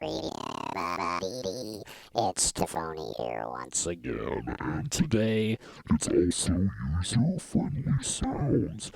everybody. It's Tafony here once again, And today, it's also user-friendly sounds.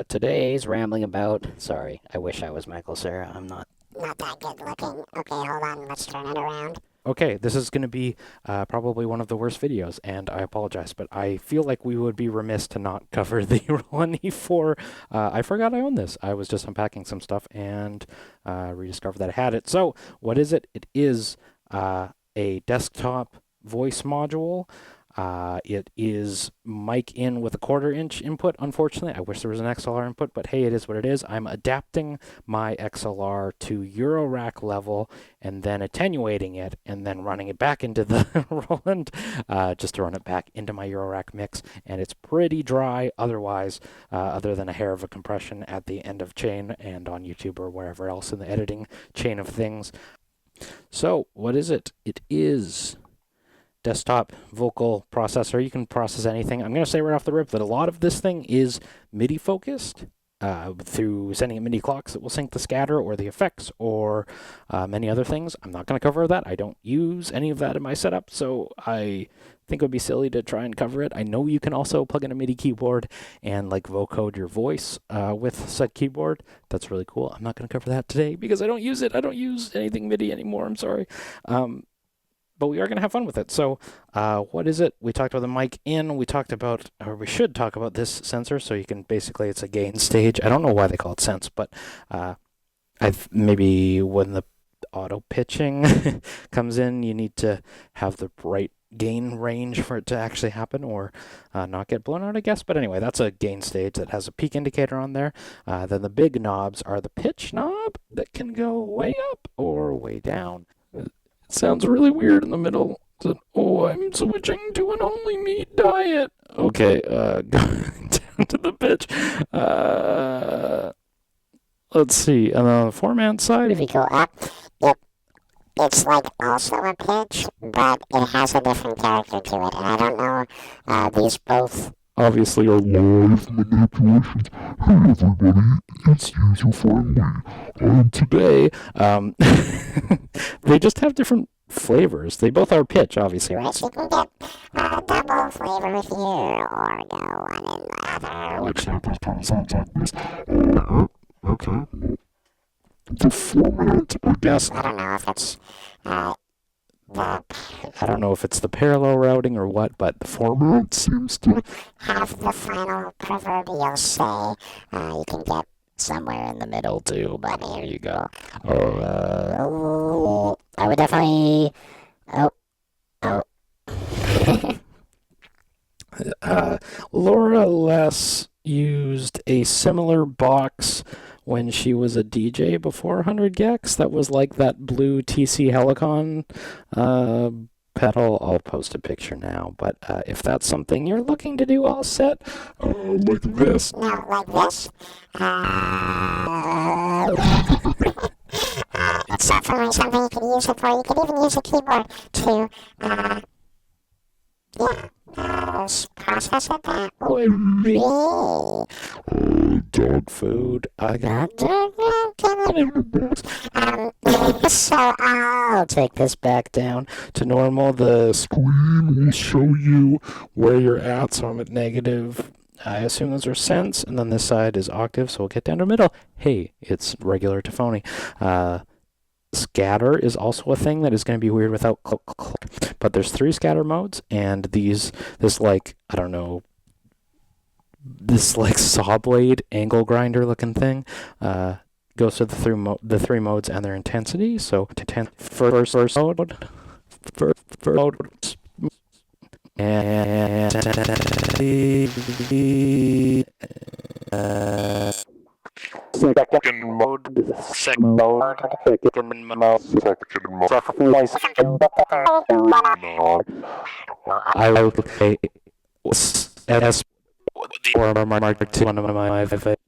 Today's rambling about. Sorry, I wish I was Michael Cera. I'm not. Not that good looking. Okay, hold on. Let's turn it around. Okay, this is going to be probably one of the worst videos, and I apologize, but I feel like we would be remiss to not cover the Roland E4. I forgot I owned this. I was just unpacking some stuff and rediscovered that I had it. So, what is it? It is a desktop voice module. It is mic in with a 1/4 inch input, unfortunately. I wish there was an XLR input, but hey, it is what it is. I'm adapting my XLR to Eurorack level and then attenuating it and then running it back into the Roland just to run it back into my Eurorack mix. And it's pretty dry otherwise, other than a hair of a compression at the end of chain and on YouTube or wherever else in the editing chain of things. So, what is it? It is desktop vocal processor. You can process anything. I'm going to say right off the rip that a lot of this thing is MIDI focused through sending it MIDI clocks that will sync the scatter or the effects or many other things. I'm not going to cover that. I don't use any of that in my setup, so I think it would be silly to try and cover it. I know you can also plug in a MIDI keyboard and like vocode your voice with said keyboard. That's really cool. I'm not going to cover that today because I don't use it. I don't use anything MIDI anymore. I'm sorry. But we are going to have fun with it. So what is it? We talked about the mic in. We talked about, or we should talk about this sensor. So you can basically, it's a gain stage. I don't know why they call it sense, but maybe when the auto pitching comes in, you need to have the right gain range for it to actually happen or not get blown out, I guess. But anyway, that's a gain stage that has a peak indicator on there. Then the big knobs are the pitch knob that can go way up or way down. Sounds really weird in the middle. Oh, I'm switching to an only meat diet. Okay, going down to the pitch. Let's see. On the format side, If you go up, it's like also a pitch, but it has a different character to it. And I don't know, these both obviously are Live manipulations. Hey everybody, it's user-friendly. And today, they just have different flavors. They both are pitch, obviously. right. You can get double flavor here or go one in the other. which samples kind of sounds like this. Okay. The format, I guess. I don't know if it's I don't know if it's the parallel routing or what, but the format seems to have the final proverbial say. You can get somewhere in the middle too, but here you go. I would definitely. Laura Les used a similar box when she was a DJ before 100 gecs. That was like that blue TC Helicon pedal. I'll post a picture now, but if that's something you're looking to do all set, like this. No, like this. It's definitely something you could use it for. You could even use a keyboard to, process it that way. dog food. I got So I'll take this back down to normal. The screen will show you where you're at, so I'm at negative. I assume those are cents, and then this side is octave, so we'll get down to middle. Hey, it's regular Tafony. Scatter is also a thing that is going to be weird without click, click. But there's 3 scatter modes, and this like, I don't know, this like saw blade angle grinder looking thing goes to the 3 modes and their intensity. So first mode, and second mode, second mode, I would say S or Mark 2 one of my favorite.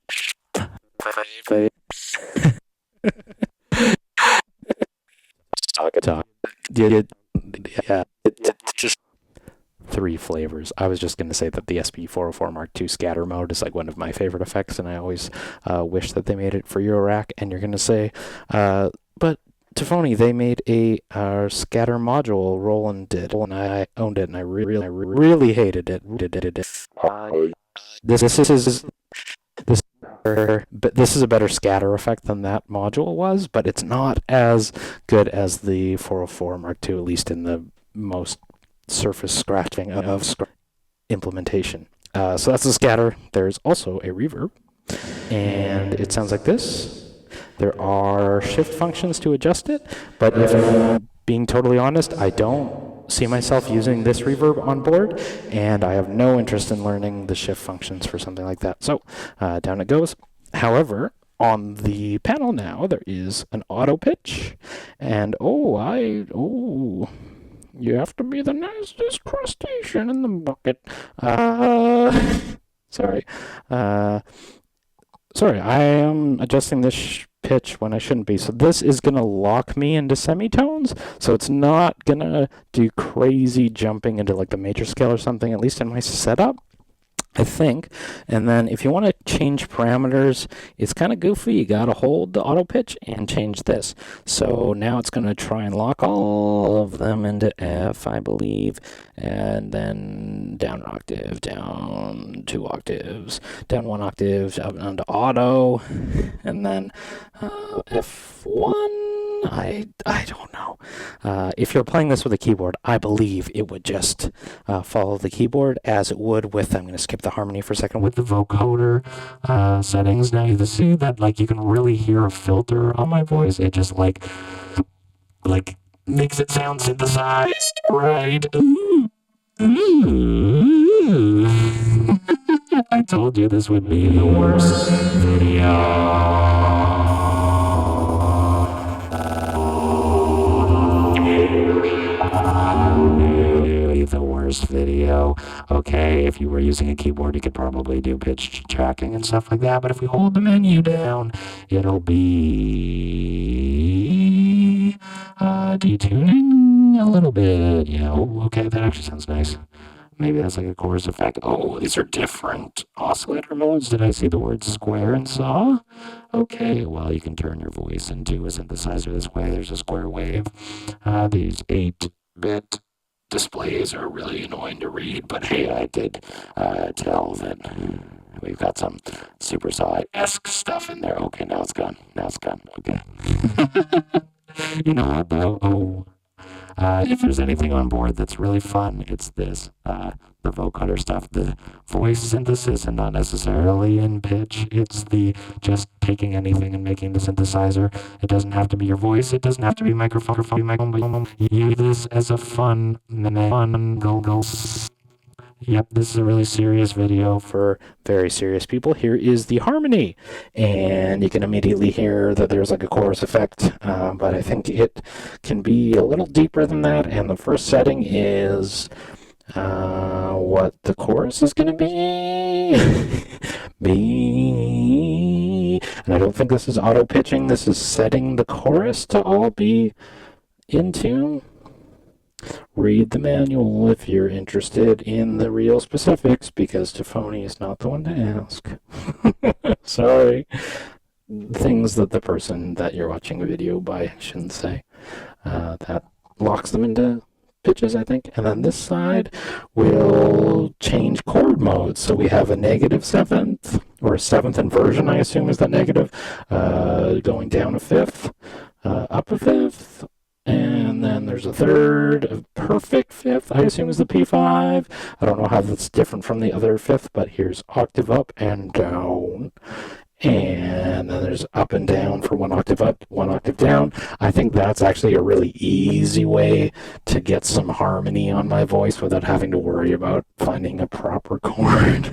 Talk. Yeah. Just 3 flavors. I was just going to say that the SP404 Mark II scatter mode is like one of my favorite effects, and I always wish that they made it for Eurorack. And you're going to say, but Tafony, they made a scatter module. Roland did, and I owned it, and I really hated it. This is this, but this is a better scatter effect than that module was, but it's not as good as the 404 Mark II, at least in the most surface scratching of implementation. So that's the scatter. There's also a reverb, and it sounds like this. There are shift functions to adjust it, but if I'm being totally honest, I don't see myself using this reverb on board, and I have no interest in learning the shift functions for something like that. So down it goes. However, on the panel now, there is an auto pitch, and you have to be the nicest crustacean in the bucket. Sorry. Sorry, I am adjusting this pitch when I shouldn't be. So this is going to lock me into semitones, so it's not going to do crazy jumping into like the major scale or something, at least in my setup, I think. And then if you want to change parameters, it's kind of goofy. You got to hold the auto pitch and change this. So now it's going to try and lock all of them into F, I believe, and then down an octave, down 2 octaves, down 1 octave, up onto auto, and then F1. I don't know. If you're playing this with a keyboard, I believe it would just follow the keyboard as it would with, I'm going to skip the harmony for a second, with the vocoder settings. Now you see that like you can really hear a filter on my voice. It just like makes it sound synthesized, right? I told you this would be the worst video. The worst video. Okay, if you were using a keyboard, you could probably do pitch tracking and stuff like that, but if we hold the menu down, it'll be detuning a little bit. Yeah, okay, that actually sounds nice. Maybe that's like a chorus effect. Oh, these are different oscillator modes. Did I see the word square and saw? Okay, well, you can turn your voice into a synthesizer this way. There's a square wave. These 8-bit displays are really annoying to read, but hey, I did tell that we've got some super saw-esque stuff in there. Okay, now it's gone. Okay. You know what, though? If there's anything on board that's really fun, it's this. The vocoder stuff, the voice synthesis, and not necessarily in pitch. It's the just taking anything and making the synthesizer. It doesn't have to be your voice. It doesn't have to be microphone. Use this as a fun go. Yep, this is a really serious video for very serious people. Here is the harmony, and you can immediately hear that there's like a chorus effect, but I think it can be a little deeper than that, and the first setting is what the chorus is going to be. And I don't think this is auto pitching. This is setting the chorus to all be in tune. Read the manual if you're interested in the real specifics, because Tafony is not the one to ask. Sorry. Things that the person that you're watching a video by shouldn't say. That locks them into pitches, I think. And then this side will change chord modes. So we have a negative 7th, or a 7th inversion, I assume is the negative, going down a 5th, up a 5th, and then there's a 3rd, a perfect 5th, I assume is the P5. I don't know how that's different from the other 5th, but here's octave up and down. And then there's up and down for 1 octave up, 1 octave down. I think that's actually a really easy way to get some harmony on my voice without having to worry about finding a proper chord.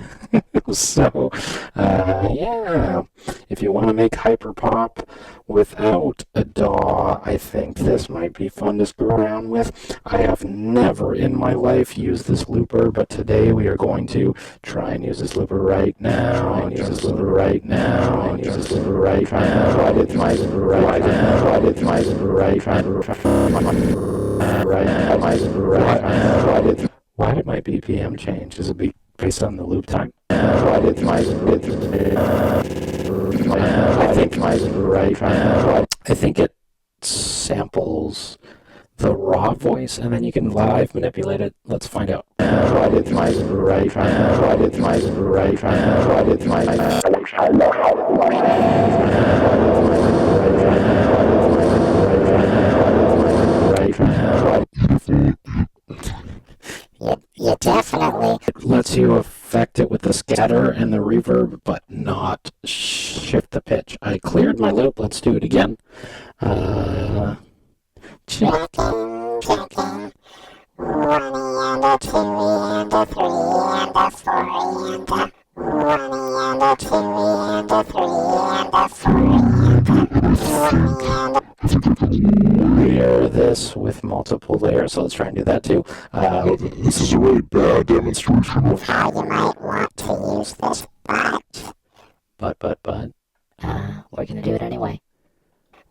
So, yeah, if you want to make hyperpop without a DAW, I think this might be fun to screw around with. I have never in my life used this looper, but today we are going to try and use this looper right now. Try and use this looper right now. Use this looper right now. Try to my looper right now. Try to my looper right now. Right now. My looper right now. Why did my BPM change? Is it based on the loop time? I think my right. I think it samples the raw voice, and then you can live manipulate it. Let's find out. Right, it's my right, right, it's my right, right, it's my You definitely. It lets you affect it with the scatter and the reverb, but not shift the pitch. I cleared my loop. Let's do it again. Checking, checking. 1 and a 2 and a 3 and a 4 and a 1 and a 2 and a 3 and a 4 and a 1 and a. Layer this with multiple layers, so let's try and do that too. This is a really bad demonstration of How you might want to use this, But, we're gonna do it anyway.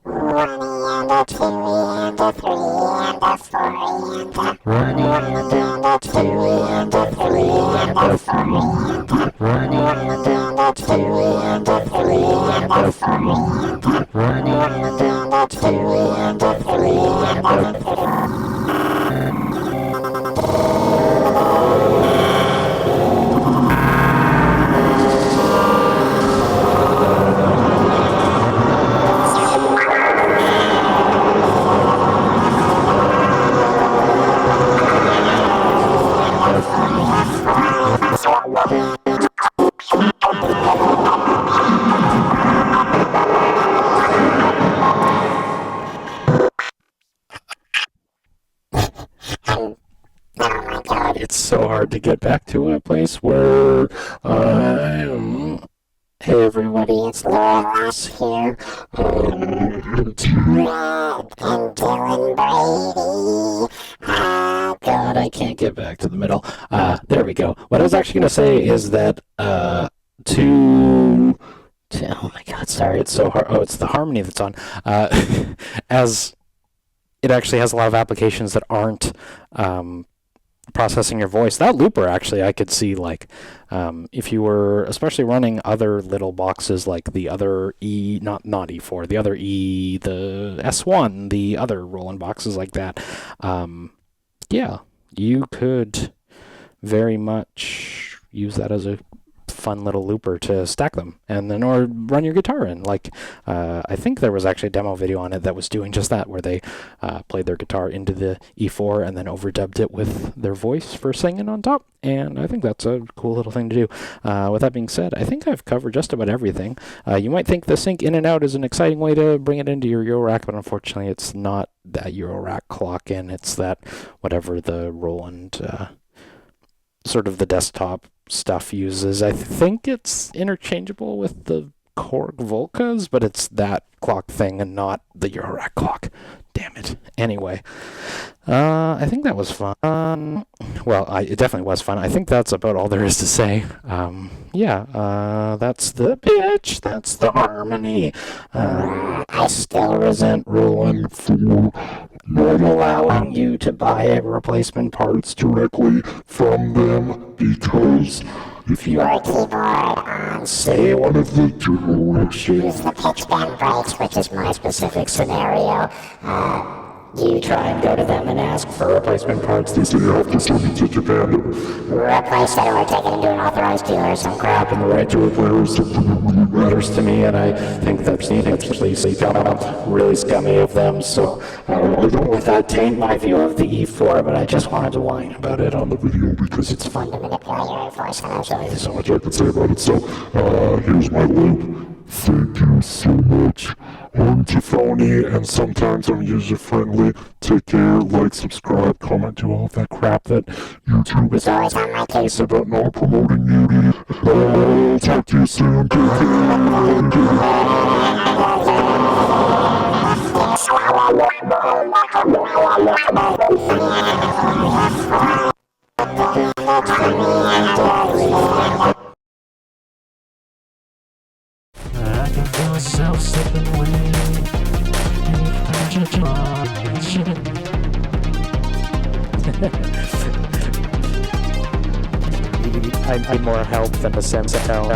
1 and a 2 and a 3 and a 4 and a 1 and a 2 and a 3 and a 4 and a 1 and a 2 and a 3 and a 4 and a 1 and a 2 and a 3 and a 4. It's so hard to get back to a place where I'm. Hey everybody, It's Loras here. Red and Dylan Brady. God, I can't get back to the middle. There we go. What I was actually going to say is that oh my God, sorry, it's so hard. Oh, it's the harmony that's on. As it actually has a lot of applications that aren't processing your voice. That looper, actually, I could see, like, if you were especially running other little boxes, like the other E, not E4, the other E, the S1, the other Roland boxes like that, yeah, you could very much use that as a fun little looper to stack them, and then or run your guitar in. Like, I think there was actually a demo video on it that was doing just that, where they played their guitar into the E4 and then overdubbed it with their voice for singing on top, and I think that's a cool little thing to do. With that being said, I think I've covered just about everything. You might think the sync in and out is an exciting way to bring it into your Eurorack, but unfortunately it's not that Eurorack clock in, it's that whatever the Roland sort of the desktop stuff uses. I think it's interchangeable with the Korg Volcas, but it's that clock thing and not the Eurorack clock. Damn it. Anyway, I think that was fun. Well, it definitely was fun. I think that's about all there is to say. That's the pitch. That's the harmony. I still resent Roland for not allowing you to buy replacement parts directly from them, because if you Your keyboard on say one of the two issues, use the pitch bend breaks, which is my specific scenario. You try and go to them and ask for replacement parts, they say you have to send it to Japan to Replace it or take it into an authorized dealer or some crap. and the right to repair is something that really matters to me, and I think that's really scummy of them. So I don't let that taint my view of the E4, but I just wanted to whine about it on the video because it's Fun to manipulate your voice and actually. so much I can say about it. So here's my loop. Thank you so much. I'm tafony, and sometimes I'm user-friendly. Take care, like, subscribe, comment, do all that crap that YouTube is Always on my case. nice about not promoting nudity. I'll talk to you soon. Take I can feel myself slipping away. I need more help than the Sentinel.